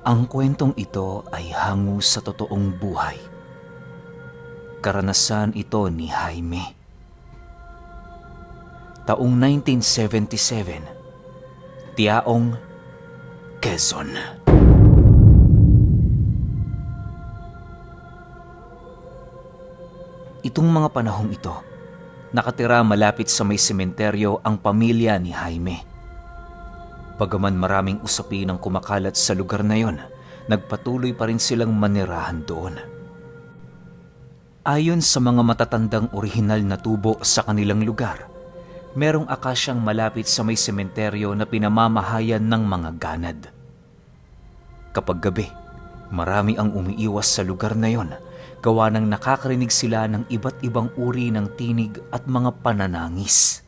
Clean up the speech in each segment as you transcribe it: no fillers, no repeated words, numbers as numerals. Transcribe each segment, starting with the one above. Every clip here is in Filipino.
Ang kwentong ito ay hango sa totoong buhay. Karanasan ito ni Jaime. Taong 1977, Tiaong, Quezon. Itong mga panahong ito, nakatira malapit sa may sementeryo ang pamilya ni Jaime. Bagaman maraming usapin ang kumakalat sa lugar na yon, nagpatuloy pa rin silang manirahan doon. Ayon sa mga matatandang orihinal na tubo sa kanilang lugar, merong akasyang malapit sa may sementeryo na pinamamahayan ng mga ganad. Kapag gabi, marami ang umiiwas sa lugar na yon, gawa ng nakakarinig sila ng iba't ibang uri ng tinig at mga pananangis.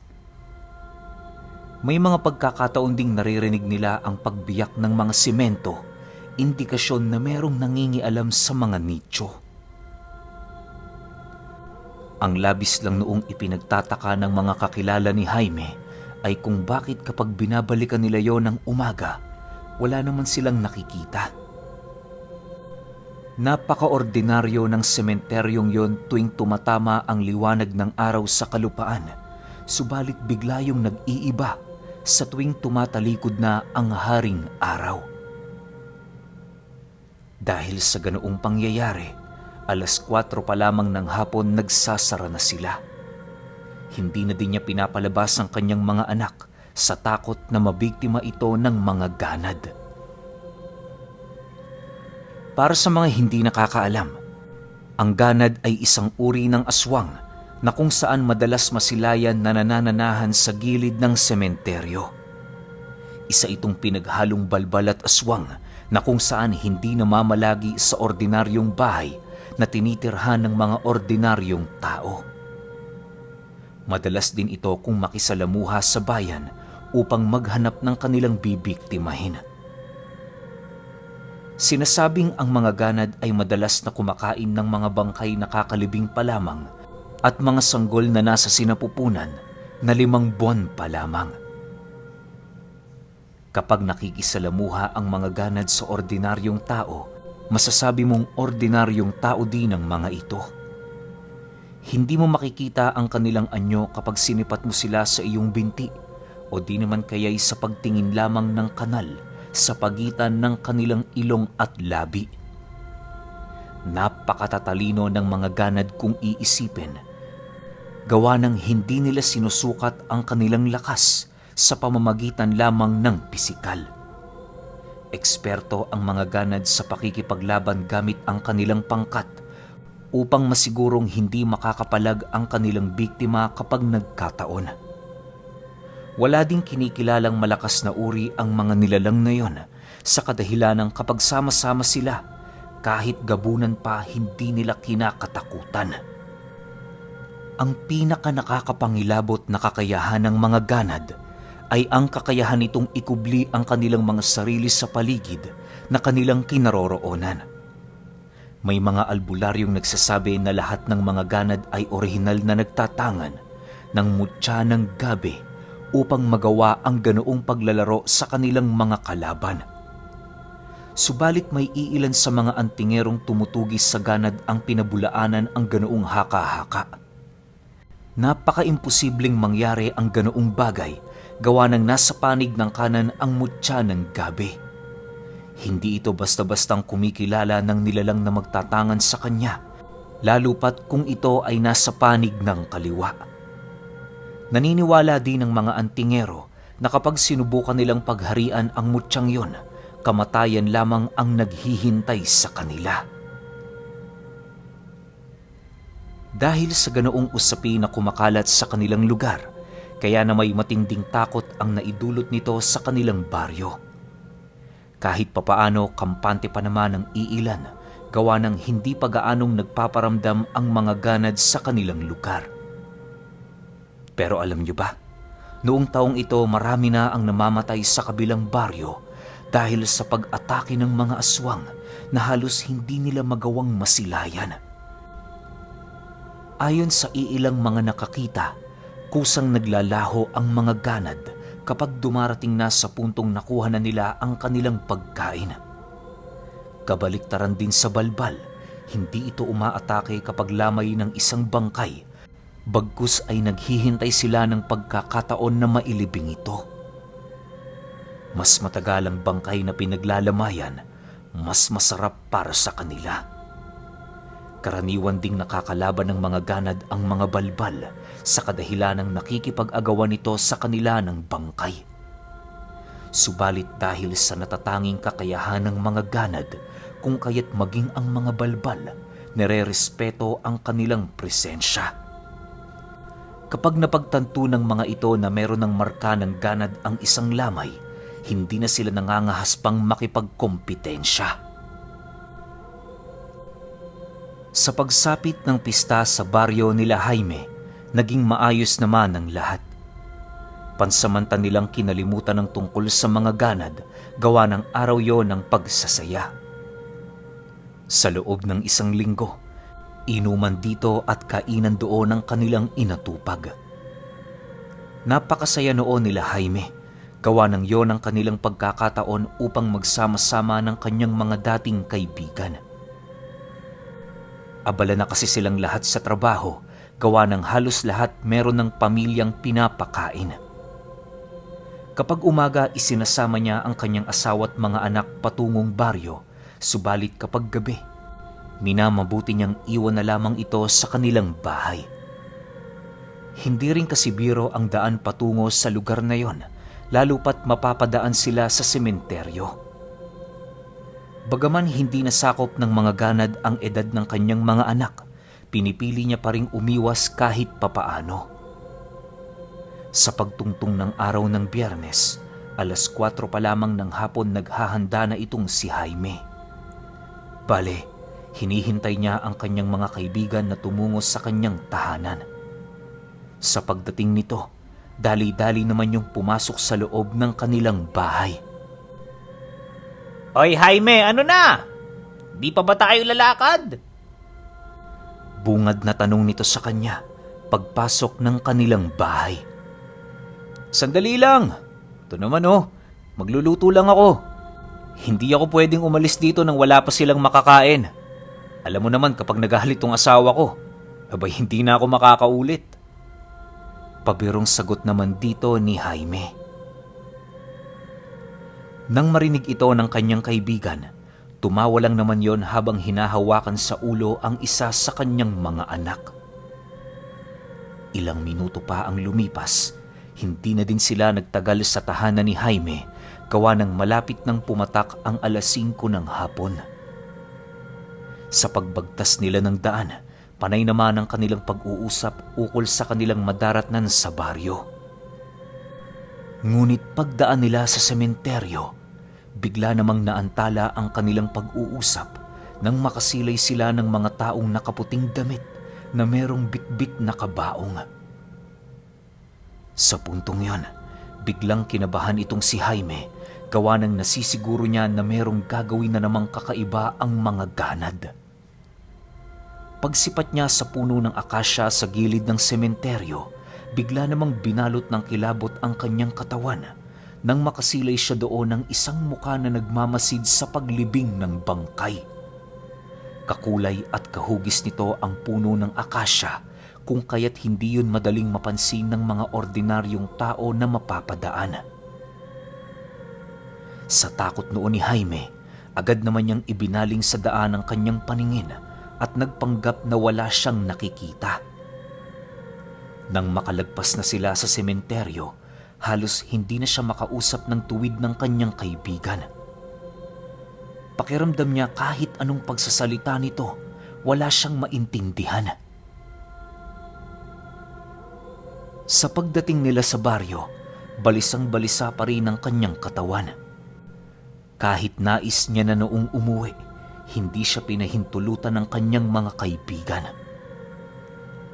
May mga pagkakataon ding naririnig nila ang pagbiyak ng mga simento, indikasyon na merong nangingialam sa mga nicho. Ang labis lang noong ipinagtataka ng mga kakilala ni Jaime ay kung bakit kapag binabalikan nila yon ng umaga, wala naman silang nakikita. Napaka-ordinaryo ng sementeryong yon tuwing tumatama ang liwanag ng araw sa kalupaan, subalit bigla yung nag-iiba sa tuwing tumatalikod na ang haring araw. Dahil sa ganoong pangyayari, 4:00 pa lamang ng hapon nagsasara na sila. Hindi na din niya pinapalabas ang kanyang mga anak sa takot na mabiktima ito ng mga ganad. Para sa mga hindi nakakaalam, ang ganad ay isang uri ng aswang na kung saan madalas masilayan na nanananahan sa gilid ng sementeryo. Isa itong pinaghalong balbal at aswang na kung saan hindi namamalagi sa ordinaryong bahay na tinitirhan ng mga ordinaryong tao. Madalas din ito kung makisalamuha sa bayan upang maghanap ng kanilang bibiktimahin. Sinasabing ang mga ganad ay madalas na kumakain ng mga bangkay na kakalibing pa lamang at mga sanggol na nasa sinapupunan na 5 buwan pa lamang. Kapag nakikisalamuha ang mga ganad sa ordinaryong tao, masasabi mong ordinaryong tao din ang mga ito. Hindi mo makikita ang kanilang anyo kapag sinipat mo sila sa iyong binti o di naman kaya'y sa pagtingin lamang ng kanal sa pagitan ng kanilang ilong at labi. Napakatatalino ng mga ganad kung iisipin. Gawa ng hindi nila sinusukat ang kanilang lakas sa pamamagitan lamang ng pisikal. Eksperto ang mga ganad sa pakikipaglaban gamit ang kanilang pangkat upang masigurong hindi makakapalag ang kanilang biktima kapag nagkataon. Wala ding kinikilalang malakas na uri ang mga nilalang na yon sa kadahilanang kapag sama-sama sila, kahit gabunan pa hindi nila kinakatakutan. Ang pinaka nakakapangilabot na kakayahan ng mga ganad ay ang kakayahan nitong ikubli ang kanilang mga sarili sa paligid na kanilang kinaroroonan. May mga albularyong nagsasabi na lahat ng mga ganad ay orihinal na nagtatangan ng mutya ng gabi upang magawa ang ganoong paglalaro sa kanilang mga kalaban. Subalit may iilan sa mga antingerong tumutugis sa ganad ang pinabulaanan ang ganoong haka-haka. Napaka-imposibleng mangyari ang ganoong bagay gawa ng nasa panig ng kanan ang mutya ng gabi. Hindi ito basta-bastang kumikilala ng nilalang na magtatangan sa kanya, lalo pat kung ito ay nasa panig ng kaliwa. Naniniwala din ng mga antingero na kapag sinubukan nilang pagharian ang mutyang yon, kamatayan lamang ang naghihintay sa kanila. Dahil sa ganoong usapin na kumakalat sa kanilang lugar, kaya na may matinding takot ang naidulot nito sa kanilang baryo. Kahit papaano kampante pa naman ang iilan, gawa ng hindi pa gaanong nagpaparamdam ang mga ganad sa kanilang lugar. Pero alam niyo ba, noong taong ito marami na ang namamatay sa kabilang baryo dahil sa pag-atake ng mga aswang na halos hindi nila magawang masilayan. Ayon sa iilang mga nakakita, kusang naglalaho ang mga ganad kapag dumarating na sa puntong nakuha na nila ang kanilang pagkain. Kabaliktaran din sa balbal, hindi ito umaatake kapag lamay ng isang bangkay, bagkus ay naghihintay sila ng pagkakataon na mailibing ito. Mas matagalang bangkay na pinaglalamayan, mas masarap para sa kanila. Karaniwan ding nakakalaban ng mga ganad ang mga balbal sa kadahilan ng nakikipag-agawan nito sa kanila ng bangkay. Subalit dahil sa natatanging kakayahan ng mga ganad, kung kaya't maging ang mga balbal, nire-respeto ang kanilang presensya. Kapag napagtanto ng mga ito na meron ng marka ng ganad ang isang lamay, hindi na sila nangangahas pang makipagkompetensya. Sa pagsapit ng pista sa baryo nila Jaime, naging maayos naman ang lahat. Pansamanta nilang kinalimutan ng tungkol sa mga ganad, gawa ng araw yon ng pagsasaya. Sa loob ng isang linggo, inuman dito at kainan doon ang kanilang inatupag. Napakasaya noon nila Jaime, gawa ng yon ang kanilang pagkakataon upang magsama-sama ng kanyang mga dating kaibigan. Abala na kasi silang lahat sa trabaho, gawa ng halos lahat meron ng pamilyang pinapakain. Kapag umaga, isinasama niya ang kanyang asawa at mga anak patungong baryo, subalit kapag gabi, minamabuti niyang iwan na lamang ito sa kanilang bahay. Hindi rin kasi biro ang daan patungo sa lugar na yon, lalo pat mapapadaan sila sa sementeryo. Bagaman hindi nasakop ng mga ganad ang edad ng kanyang mga anak, pinipili niya pa ring umiwas kahit papaano. Sa pagtungtong ng araw ng Biyernes, 4:00 pa lamang ng hapon naghahanda na itong si Jaime. Bale, hinihintay niya ang kanyang mga kaibigan na tumungo sa kanyang tahanan. Sa pagdating nito, dali-dali naman yung pumasok sa loob ng kanilang bahay. Oy Jaime, ano na? Di pa ba tayo lalakad? Bungad na tanong nito sa kanya pagpasok ng kanilang bahay. Sandali lang. Ito naman magluluto lang ako. Hindi ako pwedeng umalis dito nang wala pa silang makakain. Alam mo naman kapag nagalit tong asawa ko, abay hindi na ako makakaulit. Pabirong sagot naman dito ni Jaime. Nang marinig ito ng kanyang kaibigan, tumawa lang naman yon habang hinahawakan sa ulo ang isa sa kanyang mga anak. Ilang minuto pa ang lumipas, hindi na din sila nagtagal sa tahanan ni Jaime, gawa ng malapit nang pumatak ang 5:00 ng hapon. Sa pagbagtas nila ng daan, panay naman ang kanilang pag-uusap ukol sa kanilang madaratnan sa baryo. Ngunit pagdaan nila sa sementeryo, bigla namang naantala ang kanilang pag-uusap nang makasilay sila ng mga taong nakaputing damit na merong bitbit na kabaong. Sa puntong yon, biglang kinabahan itong si Jaime, gawa ng nasisiguro niya na merong gagawin na namang kakaiba ang mga ganad. Pagsipat niya sa puno ng akasya sa gilid ng sementeryo, bigla namang binalot ng kilabot ang kanyang katawan nang makasilay siya doon ng isang muka na nagmamasid sa paglibing ng bangkay. Kakulay at kahugis nito ang puno ng akasya, kung kaya't hindi yun madaling mapansin ng mga ordinaryong tao na mapapadaan. Sa takot noon ni Jaime, agad naman niyang ibinaling sa daan ang kanyang paningin at nagpanggap na wala siyang nakikita. Nang makalagpas na sila sa sementeryo, halos hindi na siya makausap ng tuwid ng kanyang kaibigan. Pakiramdam niya kahit anong pagsasalita nito, wala siyang maintindihan. Sa pagdating nila sa baryo, balisang-balisa pa rin ang kanyang katawan. Kahit nais niya na noong umuwi, hindi siya pinahintulutan ng kanyang mga kaibigan.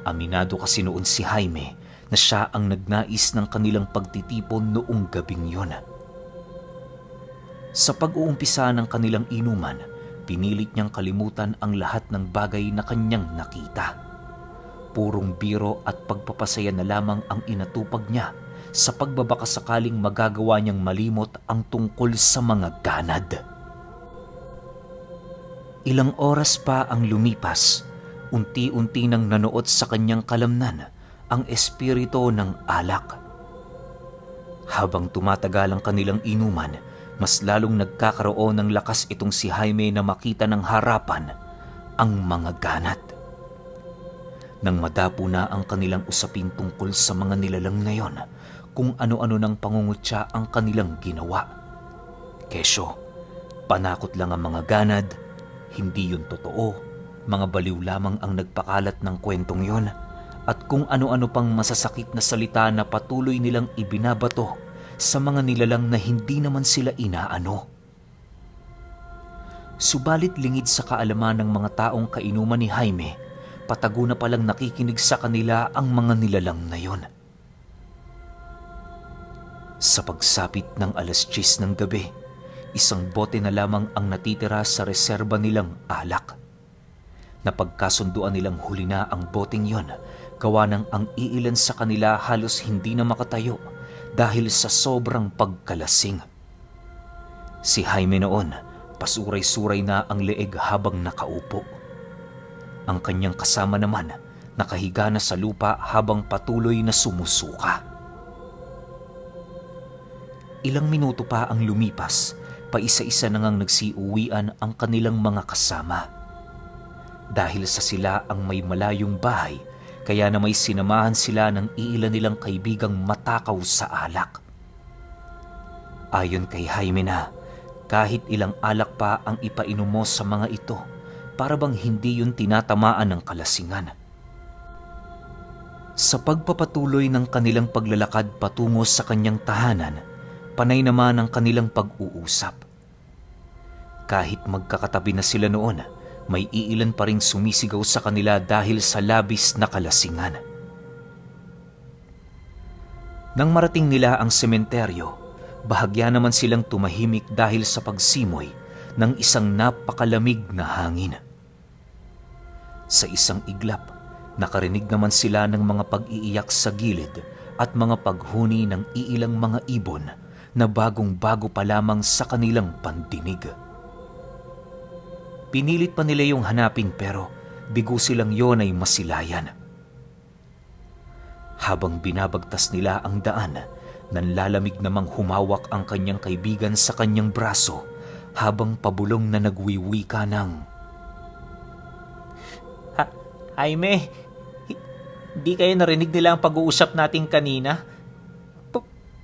Aminado kasi noon si Jaime na siya ang nagnais ng kanilang pagtitipon noong gabing yon. Sa pag-uumpisa ng kanilang inuman, pinilit niyang kalimutan ang lahat ng bagay na kanyang nakita. Purong biro at pagpapasaya na lamang ang inatupag niya sa pagbabakasakaling magagawa niyang malimot ang tungkol sa mga ganad. Ilang oras pa ang lumipas, unti-unti nang nanuot sa kanyang kalamnan ang espiritu ng alak. Habang tumatagal ang kanilang inuman, mas lalong nagkakaroon ng lakas itong si Jaime na makita ng harapan ang mga ganat. Nang madapo na ang kanilang usapin tungkol sa mga nilalang na yon, kung ano-ano ng pangungutya ang kanilang ginawa. Kesyo, panakot lang ang mga ganad, hindi yun totoo, mga baliw lamang ang nagpakalat ng kwentong yon, at kung ano-ano pang masasakit na salita na patuloy nilang ibinabato sa mga nilalang na hindi naman sila inaano. Subalit lingid sa kaalaman ng mga taong kainuman ni Jaime, patago na palang nakikinig sa kanila ang mga nilalang na yon. Sa pagsapit ng 10:00 ng gabi, isang bote na lamang ang natitira sa reserba nilang alak. Napagkasunduan nilang huli na ang boteng yon, gawa ng ang iilan sa kanila halos hindi na makatayo dahil sa sobrang pagkalasing. Si Jaime noon, pasuray-suray na ang leeg habang nakaupo. Ang kanyang kasama naman, nakahiga na sa lupa habang patuloy na sumusuka. Ilang minuto pa ang lumipas, paisa-isa na ngang nagsiuwian ang kanilang mga kasama. Dahil sa sila ang may malayong bahay, kaya na may sinamahan sila ng iilan nilang kaibigang matakaw sa alak. Ayon kay Jaime na, kahit ilang alak pa ang ipainom mo sa mga ito, para bang hindi yun tinatamaan ng kalasingan. Sa pagpapatuloy ng kanilang paglalakad patungo sa kanyang tahanan, panay naman ang kanilang pag-uusap. Kahit magkakatabi na sila noon, may iilan pa ring sumisigaw sa kanila dahil sa labis na kalasingan. Nang marating nila ang sementeryo, bahagya naman silang tumahimik dahil sa pagsimoy ng isang napakalamig na hangin. Sa isang iglap, nakarinig naman sila ng mga pag-iiyak sa gilid at mga paghuni ng iilang mga ibon na bagong-bago pa lamang sa kanilang pandinig. Pinilit pa nila yung hanapin pero bigo silang yon ay masilayan. Habang binabagtas nila ang daan, nanlalamig namang humawak ang kanyang kaibigan sa kanyang braso habang pabulong na nagwiwika ng, Jaime, di kayo narinig nila ang pag-uusap natin kanina?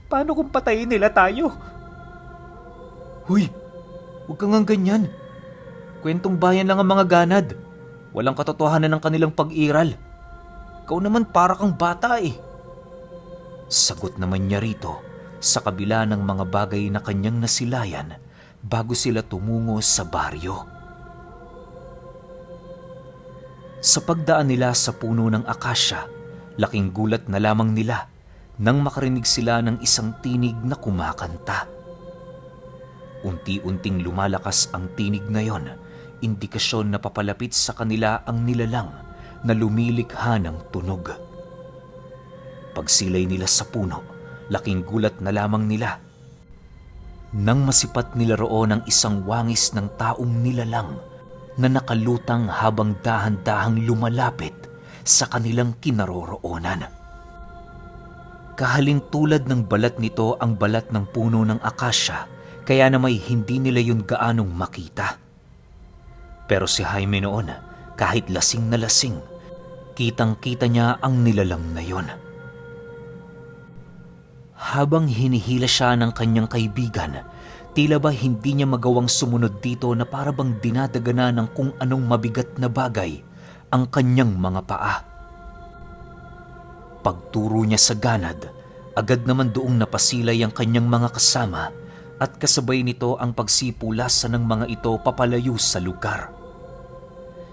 Paano kung patayin nila tayo? "Huy, huwag kang nga ganyan. Kwentong bayan lang ang mga ganad. Walang katotohanan ng kanilang pag-iral. Ikaw naman para kang bata eh." Sagot naman niya rito sa kabila ng mga bagay na kanyang nasilayan bago sila tumungo sa baryo. Sa pagdaan nila sa puno ng akasya, laking gulat na lamang nila nang makarinig sila ng isang tinig na kumakanta. Unti-unting lumalakas ang tinig na yon, indikasyon na papalapit sa kanila ang nilalang na lumilikha ng tunog. Pagsilay nila sa puno, laking gulat na lamang nila nang masipat nila roon ang isang wangis ng taong nilalang na nakalutang habang dahan-dahang lumalapit sa kanilang kinaroroonan. Kahalintulad ng balat nito ang balat ng puno ng akasya, kaya na may hindi nila yun gaanong makita. Pero si Jaime noon, kahit lasing na lasing, kitang-kita niya ang nilalang na yun. Habang hinihila siya ng kanyang kaibigan, tila ba hindi niya magawang sumunod dito na para bang dinadagana ng kung anong mabigat na bagay ang kanyang mga paa. Pagturo niya sa ganad, agad naman doong napasilay ang kanyang mga kasama at kasabay nito ang pagsipulasan ng mga ito papalayo sa lugar.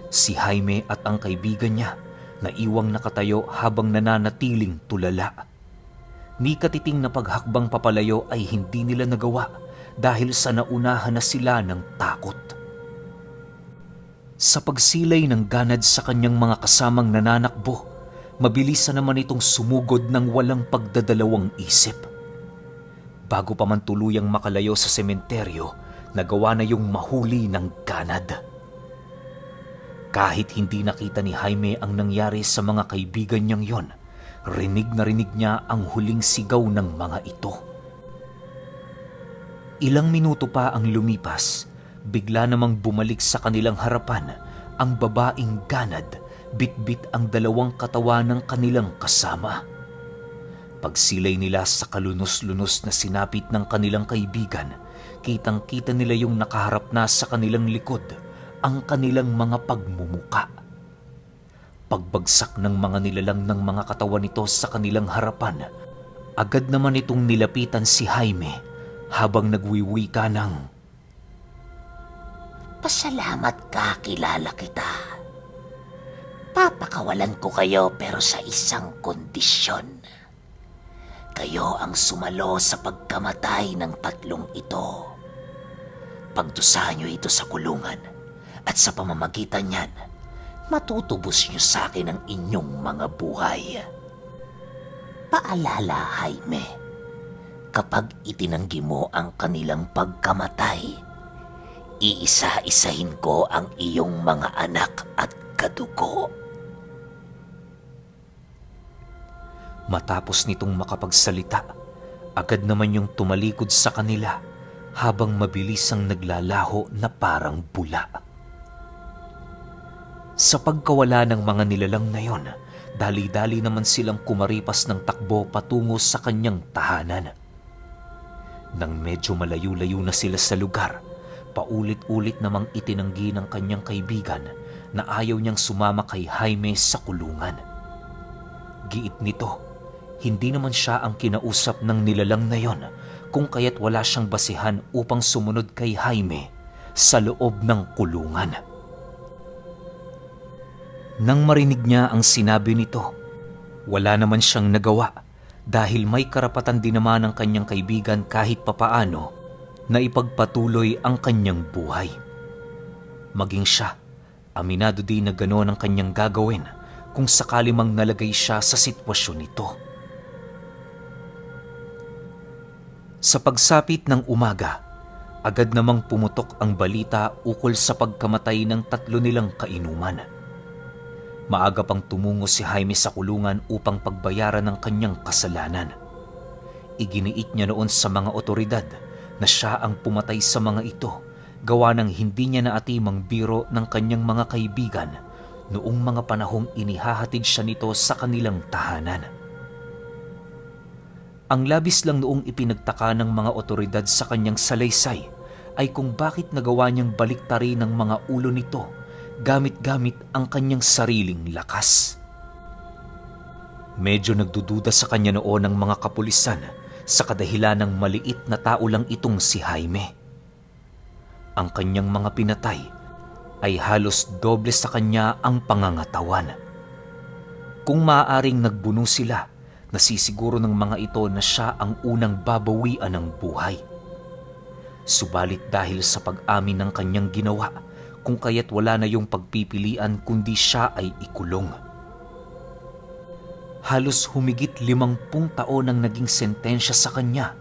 Si Jaime at ang kaibigan niya naiwang nakatayo habang nananatiling tulala. Ni katiting na paghakbang papalayo ay hindi nila nagawa dahil sa naunahan na sila ng takot. Sa pagsilay ng ganad sa kanyang mga kasamang nananakbo, mabilis na naman itong sumugod ng walang pagdadalawang isip. Bago pa man tuluyang makalayo sa sementeryo, nagawa na yung mahuli ng ganad. Kahit hindi nakita ni Jaime ang nangyari sa mga kaibigan niyang yon, rinig na rinig niya ang huling sigaw ng mga ito. Ilang minuto pa ang lumipas, bigla namang bumalik sa kanilang harapan ang babaeng ganad, bitbit ang dalawang katawan ng kanilang kasama. Pagsilay nila sa kalunos-lunos na sinapit ng kanilang kaibigan, kitang-kita nila yung nakaharap na sa kanilang likod, ang kanilang mga pagmumuka. Pagbagsak ng mga nilalang ng mga katawan nito sa kanilang harapan, agad naman itong nilapitan si Jaime habang nagwiwika ng, "Pasalamat ka, kilala kita. Papakawalan ko kayo pero sa isang kondisyon. Kayo ang sumalo sa pagkamatay ng tatlong ito. Pagdusahan niyo ito sa kulungan at sa pamamagitan niyan, matutubos niyo sa akin ang inyong mga buhay. Paalala, Jaime, kapag itinanggi mo ang kanilang pagkamatay, iisa-isahin ko ang iyong mga anak at kadugo." Matapos nitong makapagsalita, agad naman yung tumalikod sa kanila habang mabilis ang naglalaho na parang bula. Sa pagkawala ng mga nilalang na yon, dali-dali naman silang kumaripas ng takbo patungo sa kanyang tahanan. Nang medyo malayo-layo na sila sa lugar, paulit-ulit namang itinanggi ng kanyang kaibigan na ayaw niyang sumama kay Jaime sa kulungan. Giit nito, hindi naman siya ang kinausap ng nilalang na yon, kung kaya't wala siyang basihan upang sumunod kay Jaime sa loob ng kulungan. Nang marinig niya ang sinabi nito, wala naman siyang nagawa dahil may karapatan din naman ang kanyang kaibigan kahit papaano na ipagpatuloy ang kanyang buhay. Maging siya, aminado din na gano'n ang kanyang gagawin kung sakali mang nalagay siya sa sitwasyon nito. Sa pagsapit ng umaga, agad namang pumutok ang balita ukol sa pagkamatay ng tatlo nilang kainuman. Maaga pang tumungo si Jaime sa kulungan upang pagbayaran ng kanyang kasalanan. Iginiit niya noon sa mga otoridad na siya ang pumatay sa mga ito, gawa ng hindi niya naatimang biro ng kanyang mga kaibigan noong mga panahong inihahatid siya nito sa kanilang tahanan. Ang labis lang noong ipinagtaka ng mga otoridad sa kanyang salaysay ay kung bakit nagawa niyang baliktari ng mga ulo nito gamit-gamit ang kanyang sariling lakas. Medyo nagdududa sa kanya noon ang mga kapulisan sa kadahilan ng maliit na tao lang itong si Jaime. Ang kanyang mga pinatay ay halos doble sa kanya ang pangangatawan. Kung maaaring nagbuno sila, nasisiguro ng mga ito na siya ang unang babawian ng buhay. Subalit dahil sa pag-amin ng kanyang ginawa, kung kaya't wala na yung pagpipilian kundi siya ay ikulong. Halos humigit 50 taon ang naging sentensya sa kanya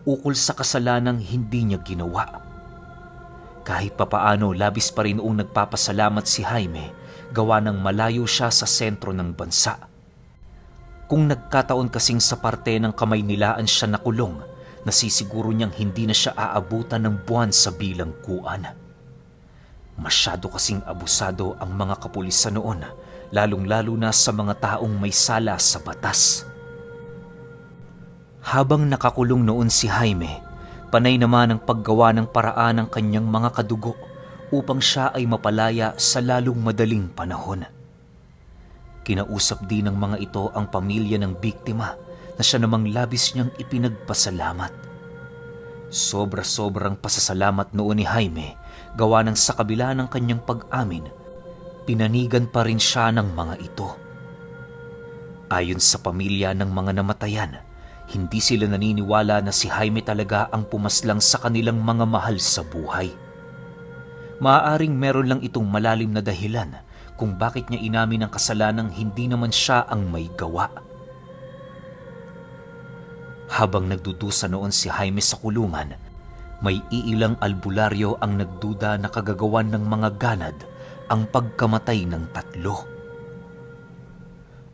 ukol sa kasalanang hindi niya ginawa. Kahit papaano, labis pa rin noong nagpapasalamat si Jaime gawa ng malayo siya sa sentro ng bansa. Kung nagkataon kasing sa parte ng kamay nilaan siya nakulong, nasisiguro niyang hindi na siya aabutan ng buwan sa bilangguan. Masyado kasing abusado ang mga kapulisan noon, lalong-lalo na sa mga taong may sala sa batas. Habang nakakulong noon si Jaime, panay naman ang paggawa ng paraan ng kanyang mga kadugo upang siya ay mapalaya sa lalong madaling panahon. Kinausap din ng mga ito ang pamilya ng biktima na siya namang labis niyang ipinagpasalamat. Sobra-sobrang pasasalamat noon ni Jaime gawa ng sa kabila ng kanyang pag-amin, pinanigan pa rin siya ng mga ito. Ayon sa pamilya ng mga namatayan, hindi sila naniniwala na si Jaime talaga ang pumaslang sa kanilang mga mahal sa buhay. Maaaring meron lang itong malalim na dahilan kung bakit niya inamin ang kasalanang hindi naman siya ang may gawa. Habang nagdudusa noon si Jaime sa kulungan, May iilang albularyo ang nagduda na kagagawan ng mga ganad ang pagkamatay ng tatlo.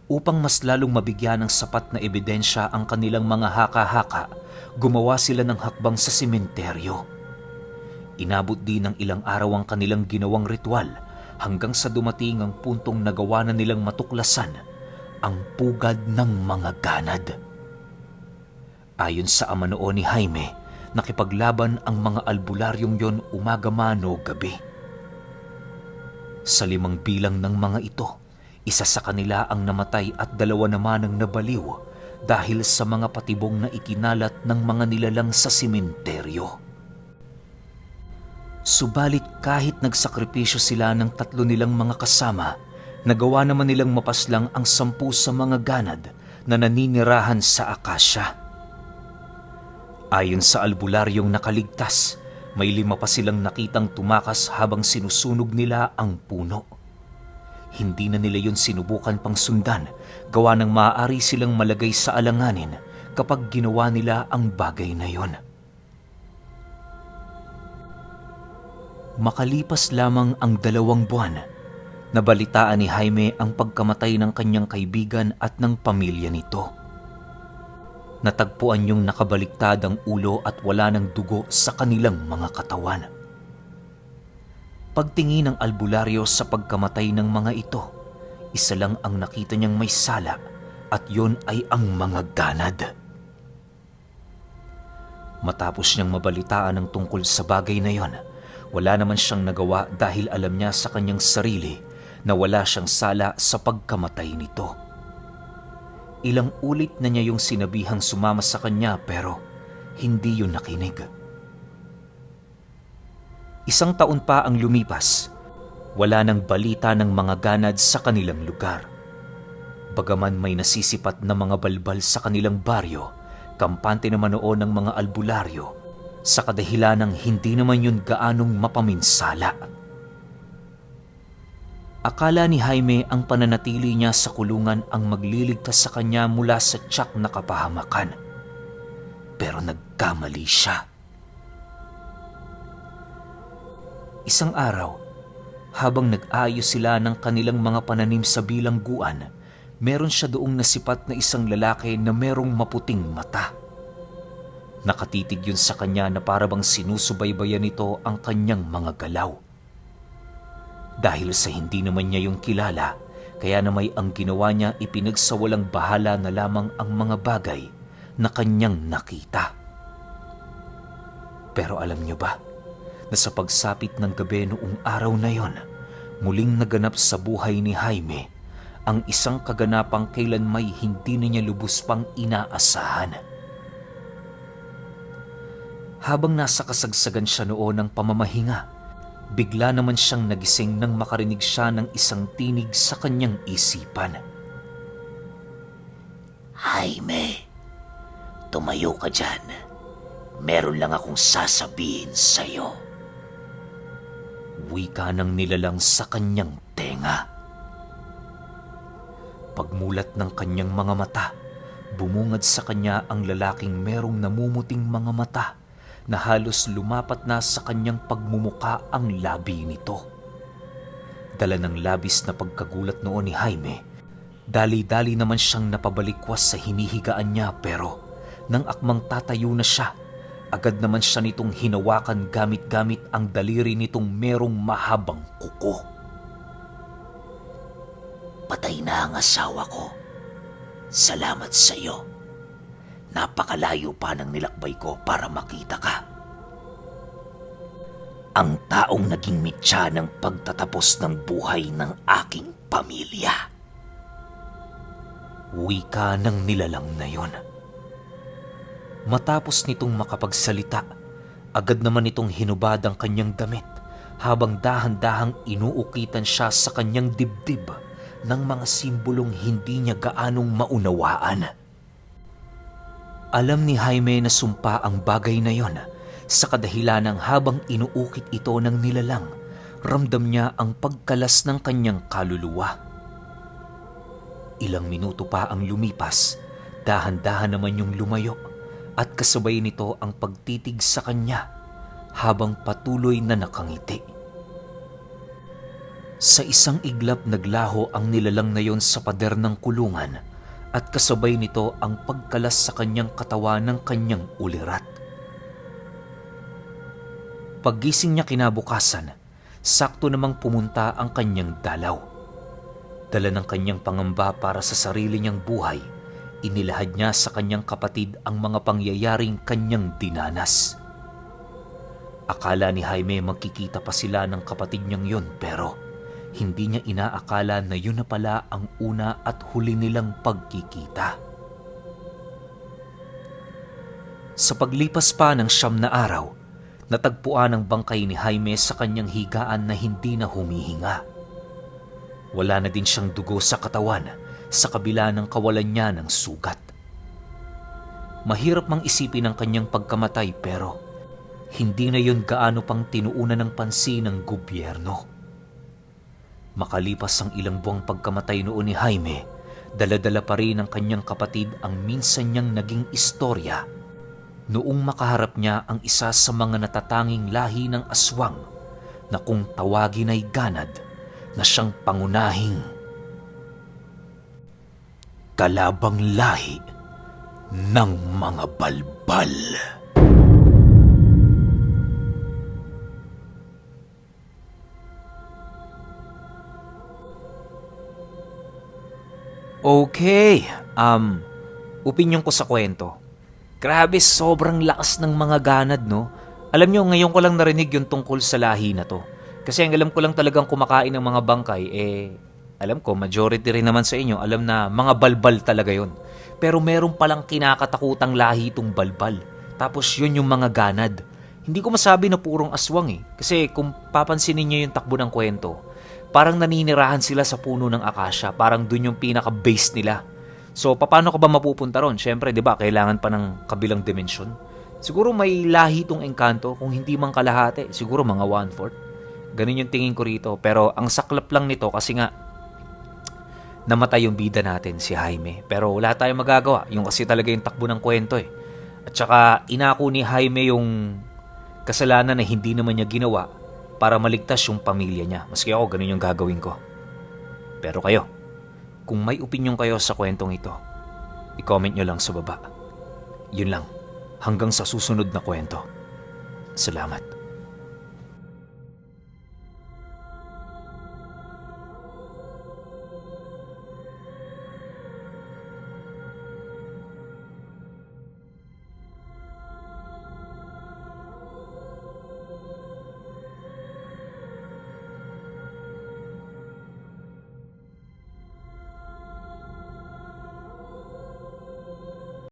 Upang mas lalong mabigyan ng sapat na ebidensya ang kanilang mga haka-haka, gumawa sila ng hakbang sa sementeryo. Inabot din ng ilang araw ang kanilang ginawang ritual hanggang sa dumating ang puntong nagawa na nilang matuklasan ang pugad ng mga ganad. Ayon sa ama noon ni Jaime, nakipaglaban ang mga albularyong yon umaga man o gabi. Sa 5 bilang ng mga ito, isa sa kanila ang namatay at 2 naman ang nabaliw dahil sa mga patibong na ikinalat ng mga nilalang sa sementeryo. Subalit kahit nagsakripisyo sila ng 3 nilang mga kasama, nagawa naman nilang mapaslang ang 10 sa mga ganad na naninirahan sa akasya. Ayon sa albularyong nakaligtas, may 5 pa silang nakitang tumakas habang sinusunog nila ang puno. Hindi na nila yun sinubukan pang sundan, gawa ng maaari silang malagay sa alanganin kapag ginawa nila ang bagay na yon. Makalipas lamang ang 2 buwan, nabalitaan ni Jaime ang pagkamatay ng kanyang kaibigan at ng pamilya nito. Natagpuan yung nakabaliktad ang ulo at wala ng dugo sa kanilang mga katawan. Pagtingin ng albularyo sa pagkamatay ng mga ito, isa lang ang nakita niyang may sala at yon ay ang mga ganad. Matapos niyang mabalitaan ang tungkol sa bagay na yon, wala naman siyang nagawa dahil alam niya sa kanyang sarili na wala siyang sala sa pagkamatay nito. Ilang ulit na niya yung sinabihang sumama sa kanya pero hindi yun nakinig. 1 taon pa ang lumipas, wala nang balita ng mga ganad sa kanilang lugar. Bagaman may nasisipat na mga balbal sa kanilang baryo, kampante naman noon ng mga albularyo, sa kadahilanang hindi naman yun gaanong mapaminsala. Akala ni Jaime ang pananatili niya sa kulungan ang magliligtas sa kanya mula sa tiyak na kapahamakan. Pero nagkamali siya. Isang araw, habang nag-ayos sila ng kanilang mga pananim sa bilangguan, meron siya doong nasipat na isang lalaki na merong maputing mata. Nakatitig yun sa kanya na parabang sinusubaybayan nito ang kanyang mga galaw. Dahil sa hindi naman niya yung kilala, kaya na may ang ginawa niya ipinagsawalang bahala na lamang ang mga bagay na kanyang nakita. Pero alam niyo ba, na sa pagsapit ng gabi noong araw na yon, muling naganap sa buhay ni Jaime ang isang kaganapang kailanmay hindi na niya lubos pang inaasahan. Habang nasa kasagsagan siya noon ng pamamahinga, bigla naman siyang nagising nang makarinig siya ng isang tinig sa kanyang isipan. Jaime, tumayo ka dyan. Meron lang akong sasabihin sa'yo. Wika ng nilalang sa kanyang tenga. Pagmulat ng kanyang mga mata, bumungad sa kanya ang lalaking merong namumuting mga mata na halos lumapat na sa kanyang pagmumuka ang labi nito. Dala ng labis na pagkagulat noon ni Jaime, dali-dali naman siyang napabalikwas sa hinihigaan niya pero nang akmang tatayo na siya, agad naman siya nitong hinawakan gamit-gamit ang daliri nitong merong mahabang kuko. Patay na ang asawa ko. Salamat sa iyo. Napakalayo pa ng nilakbay ko para makita ka. Ang taong naging mitya ng pagtatapos ng buhay ng aking pamilya. Wika ng nilalang na yon. Matapos nitong makapagsalita, agad naman itong hinubad ang kanyang damit habang dahan-dahang inuukitan siya sa kanyang dibdib ng mga simbolong hindi niya gaanong maunawaan. Alam ni Jaime na sumpa ang bagay na yon sa kadahilanang habang inuukit ito ng nilalang, ramdam niya ang pagkalas ng kanyang kaluluwa. Ilang minuto pa ang lumipas, dahan-dahan naman yung lumayo at kasabay nito ang pagtitig sa kanya habang patuloy na nakangiti. Sa isang iglap naglaho ang nilalang na yon sa pader ng kulungan at kasabay nito ang pagkalas sa kanyang katawan ng kanyang ulirat. Paggising niya kinabukasan, sakto namang pumunta ang kanyang dalaw. Dala ng kanyang pangamba para sa sarili niyang buhay, inilahad niya sa kanyang kapatid ang mga pangyayaring kanyang dinanas. Akala ni Jaime magkikita pa sila ng kapatid niyang yun, pero hindi niya inaakala na yun na pala ang una at huli nilang pagkikita. Sa paglipas pa ng 9 na araw, natagpuan ang bangkay ni Jaime sa kanyang higaan na hindi na humihinga. Wala na din siyang dugo sa katawan sa kabila ng kawalan niya ng sugat. Mahirap mang isipin ang kanyang pagkamatay pero hindi na yun gaano pang tinuunan ng pansin ng gobyerno. Makalipas ang ilang buwang pagkamatay noon ni Jaime, dala-dala pa rin ng kanyang kapatid ang minsan niyang naging istorya noong makaharap niya ang isa sa mga natatanging lahi ng aswang na kung tawagin ay ganad na siyang pangunahing kalabang lahi ng mga balbal. Okay, opinyon ko sa kwento. Grabe, sobrang lakas ng mga ganad, no? Alam nyo, ngayon ko lang narinig yung tungkol sa lahi na to. Kasi ang alam ko lang talagang kumakain ng mga bangkay, alam ko, majority rin naman sa inyo, alam na mga balbal talaga yon. Pero meron palang kinakatakutang lahi itong balbal. Tapos yun yung mga ganad. Hindi ko masabi na purong aswang Kasi kung papansinin nyo yung takbo ng kwento, parang naninirahan sila sa puno ng akasya. Parang dun yung pinaka-base nila. So, paano ka ba mapupunta ron? Siyempre, di ba, kailangan pa ng kabilang dimensyon. Siguro may lahi itong engkanto, kung hindi man kalahati. Siguro mga 1/4. Ganun yung tingin ko rito. Pero ang saklap lang nito kasi nga, namatay yung bida natin, si Jaime. Pero wala tayong magagawa. Yung kasi talaga yung takbo ng kwento At saka, inako ni Jaime yung kasalanan na hindi naman niya ginawa para maligtas yung pamilya niya. Maski ako, ganun yung gagawin ko. Pero kayo, kung may opinyon kayo sa kwentong ito, i-comment nyo lang sa baba. Yun lang. Hanggang sa susunod na kwento. Salamat.